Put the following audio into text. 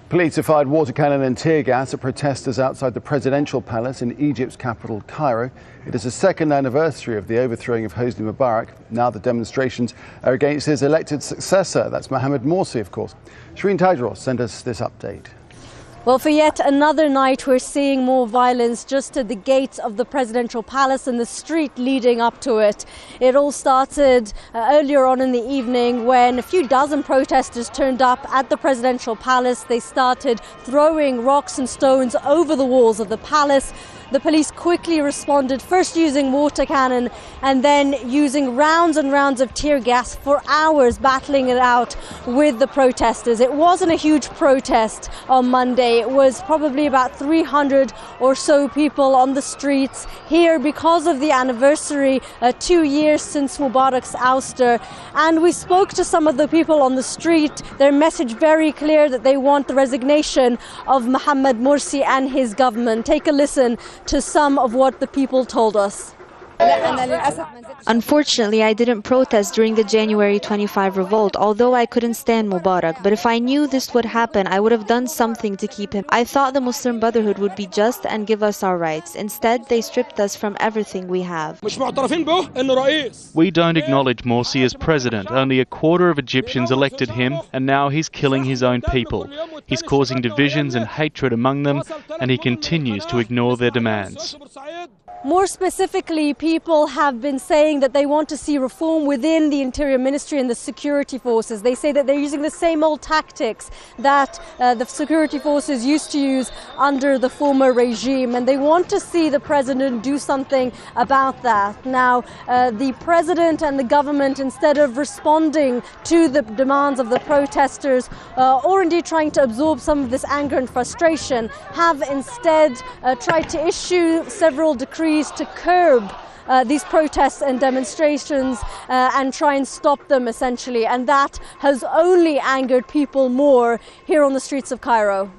Police have fired water cannon and tear gas at protesters outside the presidential palace in Egypt's capital, Cairo. It is the second anniversary of the overthrowing of Hosni Mubarak. Now the demonstrations are against his elected successor. That's Mohamed Morsi, of course. Shireen Tadros sent us this update. Well, for yet another night, we're seeing more violence just at the gates of the presidential palace and the street leading up to it. It all started earlier on in the evening when a few dozen protesters turned up at the presidential palace. They started throwing rocks and stones over the walls of the palace. The police quickly responded, first using water cannon and then using rounds and rounds of tear gas for hours, battling it out with the protesters. It wasn't a huge protest on Monday. It was probably about 300 or so people on the streets here because of the anniversary, 2 years since Mubarak's ouster. And we spoke to some of the people on the street. Their message very clear that they want the resignation of Mohamed Morsi and his government. Take a listen to some of what the people told us. Unfortunately, I didn't protest during the January 25 revolt, although I couldn't stand Mubarak. But if I knew this would happen, I would have done something to keep him. I thought the Muslim Brotherhood would be just and give us our rights. Instead, they stripped us from everything we have. We don't acknowledge Morsi as president. Only a quarter of Egyptians elected him, and now he's killing his own people. He's causing divisions and hatred among them, and he continues to ignore their demands. More specifically, people have been saying that they want to see reform within the Interior Ministry and the security forces. They say that they're using the same old tactics that the security forces used to use under the former regime, and they want to see the president do something about that. Now, the president and the government, instead of responding to the demands of the protesters or indeed trying to absorb some of this anger and frustration, have instead tried to issue several decrees to curb these protests and demonstrations and try and stop them, essentially. And that has only angered people more here on the streets of Cairo.